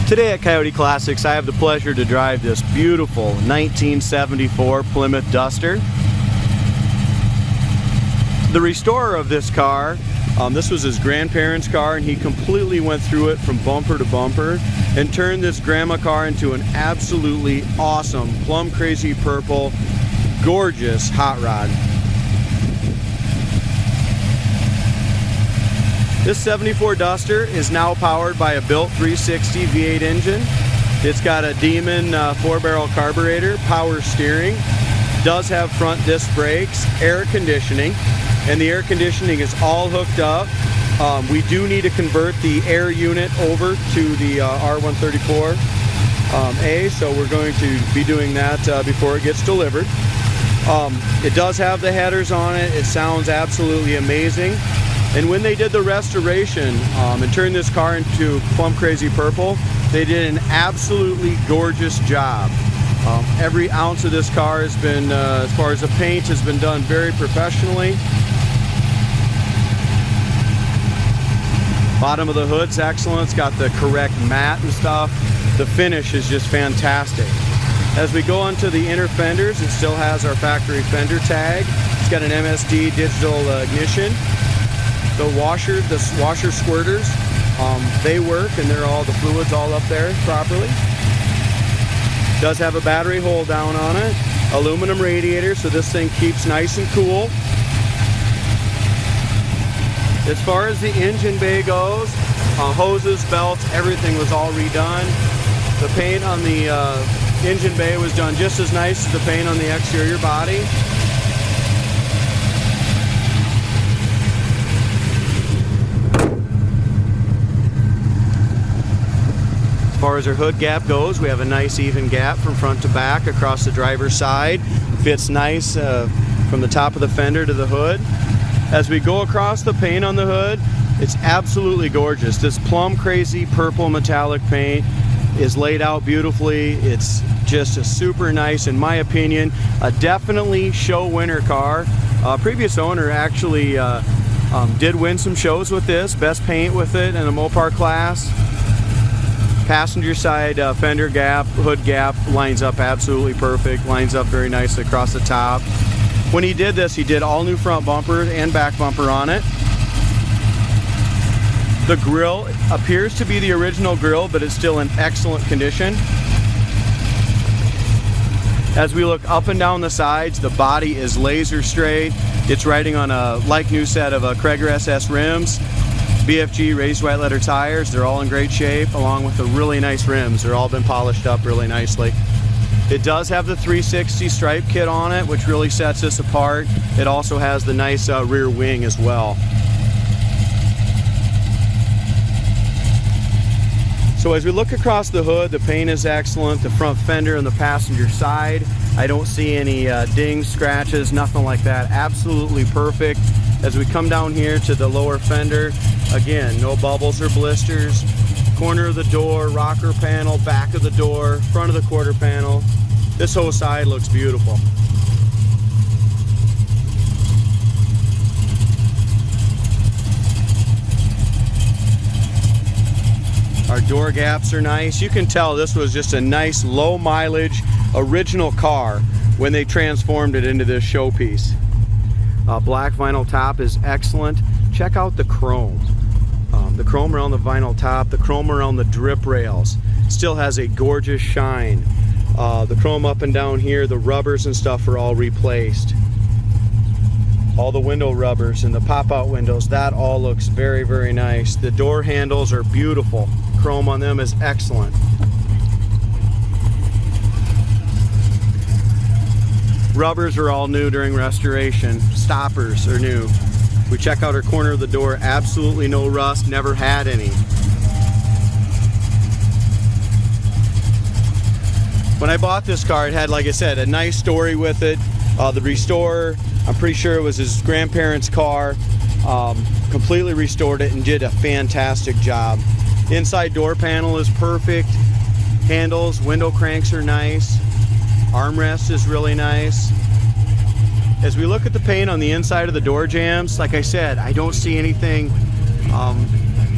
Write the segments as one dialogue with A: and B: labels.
A: Today at Coyote Classics, I have the pleasure to drive this beautiful 1974 Plymouth Duster. The restorer of this car, this was his grandparents' car, and he completely went through it from bumper to bumper and turned this grandma car into an absolutely awesome plum crazy purple, gorgeous hot rod. This 74 Duster is now powered by a built 360 V8 engine. It's got a Demon 4-barrel carburetor, power steering, does have front disc brakes, air conditioning, and the air conditioning is all hooked up. We do need to convert the air unit over to the R134A, so we're going to be doing that before it gets delivered. It does have the headers on it. It sounds absolutely amazing. And when they did the restoration and turned this car into plum crazy purple, they did an absolutely gorgeous job. Every ounce of this car has been, as far as the paint, has been done very professionally. Bottom of the hood's excellent. It's got the correct matte and stuff. The finish is just fantastic. As we go onto the inner fenders, it still has our factory fender tag. It's got an MSD digital ignition. The washer squirters, they work, and they're all, the fluid's all up there properly. Does have a battery hold down on it. Aluminum radiator, so this thing keeps nice and cool. As far as the engine bay goes, hoses, belts, everything was all redone. The paint on the engine bay was done just as nice as the paint on the exterior body. As far as our hood gap goes, we have a nice even gap from front to back across the driver's side. Fits nice from the top of the fender to the hood. As we go across the paint on the hood, it's absolutely gorgeous. This plum crazy purple metallic paint is laid out beautifully. It's just a super nice, in my opinion, a definitely show winner car. Previous owner actually did win some shows with this, best paint with it in a Mopar class. Passenger side fender gap, hood gap lines up absolutely perfect, lines up very nicely across the top. When he did this, he did all new front bumper and back bumper on it. The grille appears to be the original grille, but it's still in excellent condition. As we look up and down the sides, the body is laser straight. It's riding on a like new set of Krager SS rims. BFG raised white letter tires. They're all in great shape, along with the really nice rims. They're all been polished up really nicely. It does have the 360 stripe kit on it, which really sets this apart. It also has the nice rear wing as well. So as we look across the hood, the paint is excellent. The front fender on the passenger side, I don't see any dings, scratches, nothing like that. Absolutely perfect. As we come down here to the lower fender, again, no bubbles or blisters. Corner of the door, rocker panel, back of the door, front of the quarter panel. This whole side looks beautiful. Our door gaps are nice. You can tell this was just a nice low mileage original car when they transformed it into this showpiece. Black vinyl top is excellent. Check out the chrome. The chrome around the vinyl top, the chrome around the drip rails. Still has a gorgeous shine. The chrome up and down here, the rubbers and stuff are all replaced. All the window rubbers and the pop-out windows, that all looks very, very nice. The door handles are beautiful. Chrome on them is excellent. Rubbers are all new during restoration. Stoppers are new. We check out our corner of the door, absolutely no rust, never had any. When I bought this car, it had, like I said, a nice story with it. The restorer, I'm pretty sure it was his grandparents' car, completely restored it and did a fantastic job. Inside door panel is perfect. Handles, window cranks are nice. Armrest is really nice. As we look at the paint on the inside of the door jambs, like I said, I don't see anything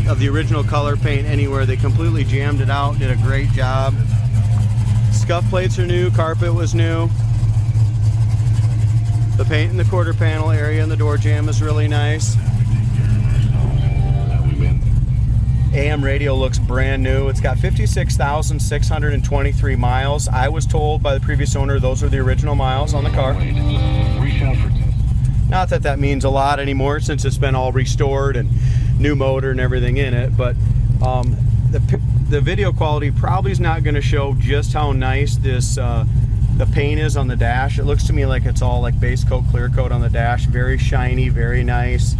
A: of the original color paint anywhere. They completely jammed it out, did a great job. Scuff plates are new, carpet was new. The paint in the quarter panel area and the door jamb is really nice. AM radio looks brand new. It's got 56,623 miles. I was told by the previous owner those are the original miles on the car. Not that that means a lot anymore since it's been all restored and new motor and everything in it, but the video quality probably is not going to show just how nice this the paint is on the dash. It looks to me like it's all like base coat, clear coat on the dash. Very shiny, very nice.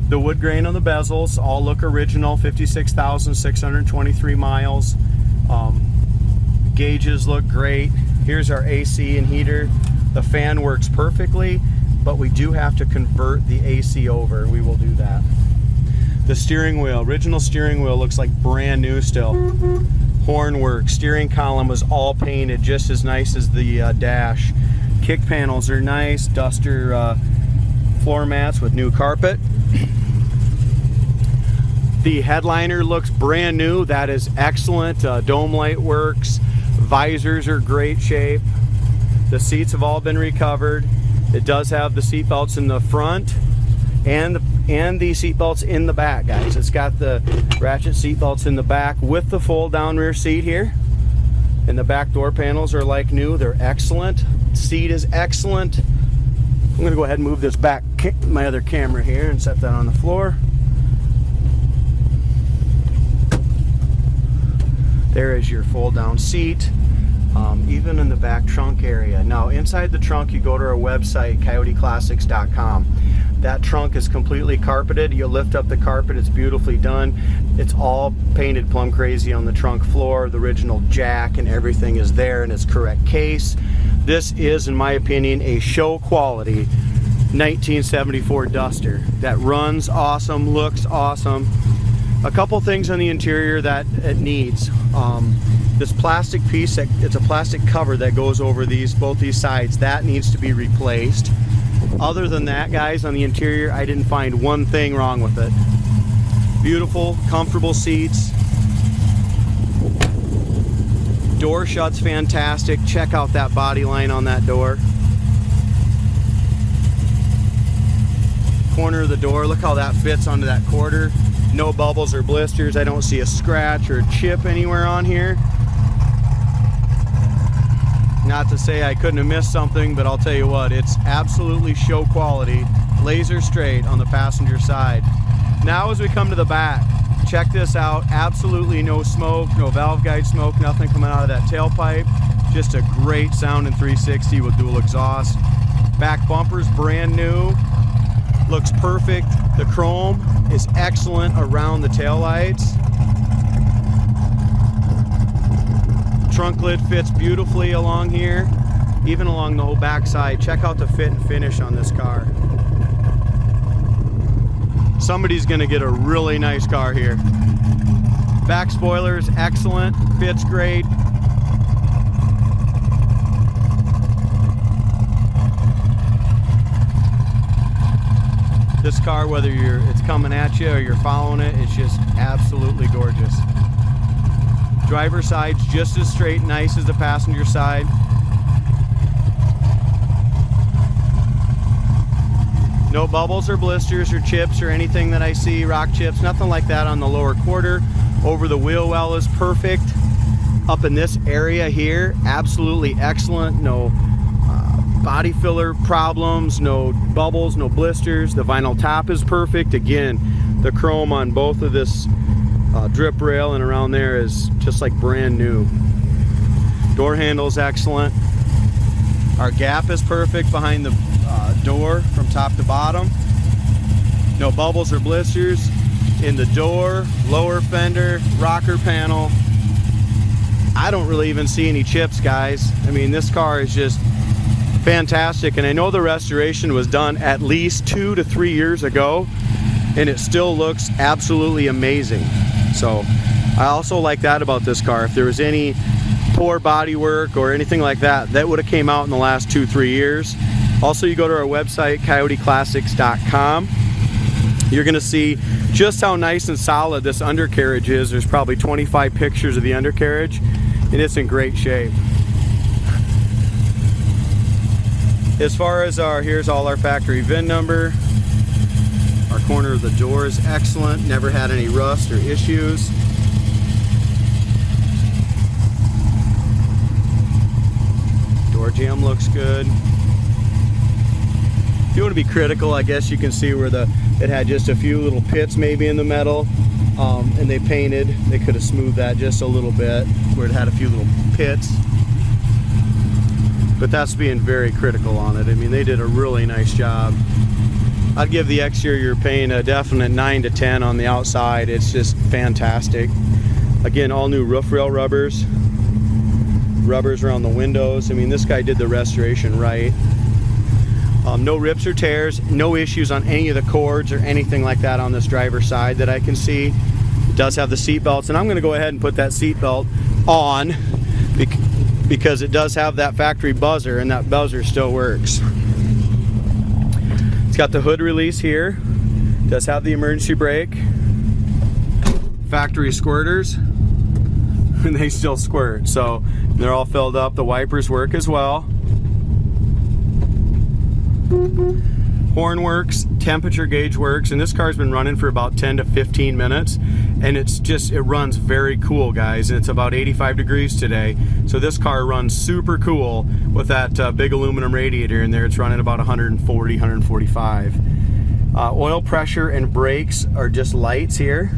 A: The wood grain on the bezels all look original, 56,623 miles. Gauges look great. Here's our AC and heater. The fan works perfectly, but we do have to convert the AC over. We will do that. The steering wheel, original steering wheel, looks like brand new still. Horn work, steering column was all painted just as nice as the dash. Kick panels are nice, Duster floor mats with new carpet. The headliner looks brand new. That is excellent. Dome light works. Visors are great shape. The seats have all been recovered. It does have the seat belts in the front and the seat belts in the back, guys. It's got the ratchet seat belts in the back with the fold down rear seat here. And the back door panels are like new. They're excellent. Seat is excellent. I'm gonna go ahead and move this back, my other camera here, and set that on the floor. There is your fold down seat, even in the back trunk area. Now inside the trunk, you go to our website, coyoteclassics.com. That trunk is completely carpeted. You lift up the carpet, it's beautifully done. It's all painted plum crazy on the trunk floor. The original jack and everything is there in its correct case. This is, in my opinion, a show quality 1974 Duster that runs awesome, looks awesome. A couple things on the interior that it needs. This plastic piece, it's a plastic cover that goes over both these sides. That needs to be replaced. Other than that, guys, on the interior, I didn't find one thing wrong with it. Beautiful, comfortable seats. Door shuts fantastic. Check out that body line on that door. Corner of the door, look how that fits onto that quarter. No bubbles or blisters. I don't see a scratch or a chip anywhere on here. Not to say I couldn't have missed something, but I'll tell you what, it's absolutely show quality, laser straight on the passenger side. Now as we come to the back, check this out. Absolutely no smoke, no valve guide smoke, nothing coming out of that tailpipe. Just a great sound in 360 with dual exhaust. Back bumper's brand new, looks perfect. The chrome is excellent around the taillights. Trunk lid fits beautifully along here, even along the whole back side. Check out the fit and finish on this car. Somebody's gonna get a really nice car here. Back spoiler is excellent, fits great. This car, whether it's coming at you or you're following it, it's just absolutely gorgeous. Driver side's just as straight and nice as the passenger side. No bubbles or blisters or chips or anything that I see, rock chips, nothing like that on the lower quarter. Over the wheel well is perfect. Up in this area here, absolutely excellent. No body filler problems, no bubbles, no blisters. The vinyl top is perfect. Again, the chrome on both of this drip rail and around there is just like brand new. Door handle is excellent. Our gap is perfect behind the door from top to bottom. No bubbles or blisters in the door, lower fender, rocker panel. I don't really even see any chips, guys. I mean, this car is just fantastic, and I know the restoration was done at least 2 to 3 years ago, and it still looks absolutely amazing. So I also like that about this car. If there was any poor body work or anything like that, that would have came out in the last 2-3 years. Also, you go to our website, coyoteclassics.com. You're going to see just how nice and solid this undercarriage is. There's probably 25 pictures of the undercarriage, and it's in great shape. As far as here's all our factory VIN number. Our corner of the door is excellent, never had any rust or issues. Door jamb looks good. If you want to be critical, I guess you can see where it had just a few little pits maybe in the metal, and they could have smoothed that just a little bit where it had a few little pits. But that's being very critical on it. I mean, they did a really nice job. I'd give the exterior paint a definite 9 to 10 on the outside. It's just fantastic. Again, all new roof rail rubbers around the windows. I mean, this guy did the restoration right. No rips or tears, no issues on any of the cords or anything like that on this driver's side that I can see. It does have the seat belts, and I'm going to go ahead and put that seat belt on because it does have that factory buzzer, and that buzzer still works. It's got the hood release here. It does have the emergency brake. Factory squirters, and they still squirt, so they're all filled up. The wipers work as well. Horn works, temperature gauge works, and this car's been running for about 10 to 15 minutes, and it runs very cool, guys, and it's about 85 degrees today, so this car runs super cool with that big aluminum radiator in there. It's running about 140, 145. Oil pressure and brakes are just lights here.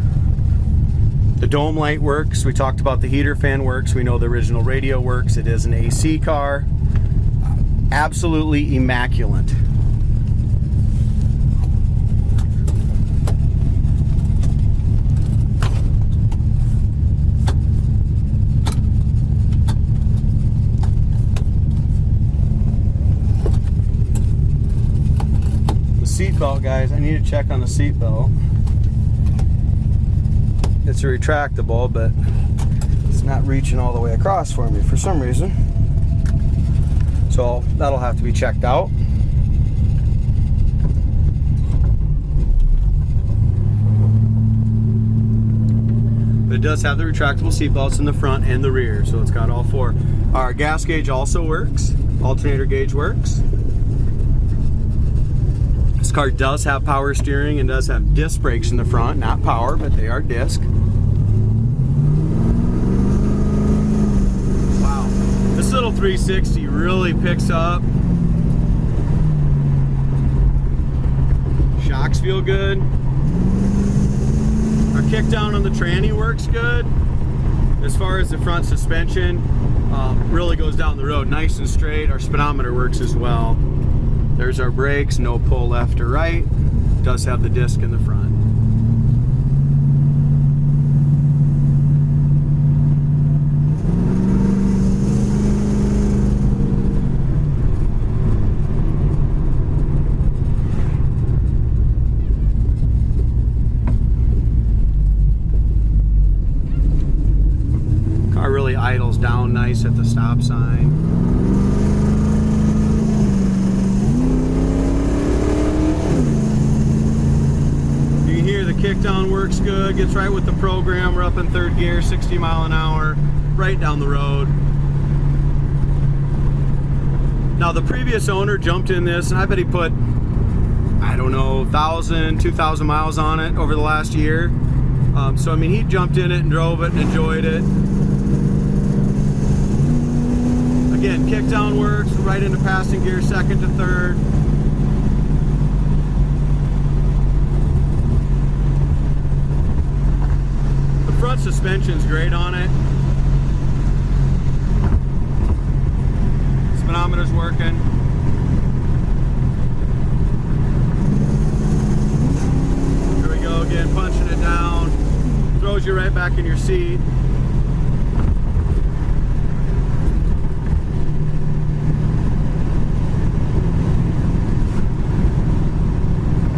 A: The dome light works. We talked about the heater fan works. We know the original radio works. It is an AC car. Absolutely immaculate. The seatbelt, guys, I need to check on the seatbelt. It's a retractable, but it's not reaching all the way across for me for some reason. So that'll have to be checked out. But it does have the retractable seat belts in the front and the rear, so it's got all four. Our gas gauge also works. Alternator gauge works. This car does have power steering and does have disc brakes in the front. Not power, but they are disc. This little 360 really picks up. Shocks feel good. Our kickdown on the tranny works good. As far as the front suspension, really goes down the road nice and straight. Our speedometer works as well. There's our brakes, no pull left or right. Does have the disc in the front. Car really idles down nice at the stop sign. Kickdown works good, gets right with the program. We're up in third gear, 60 mile an hour, right down the road. Now the previous owner jumped in this, and I bet he put, I don't know, 1,000, 2,000 miles on it over the last year. So I mean, he jumped in it and drove it and enjoyed it. Again, kickdown works, right into passing gear, second to third. Front suspension's great on it. Speedometer's working. Here we go again, punching it down. Throws you right back in your seat.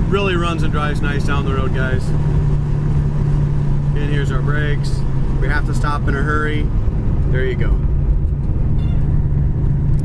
A: Really runs and drives nice down the road, guys. And here's our brakes. We have to stop in a hurry. There you go.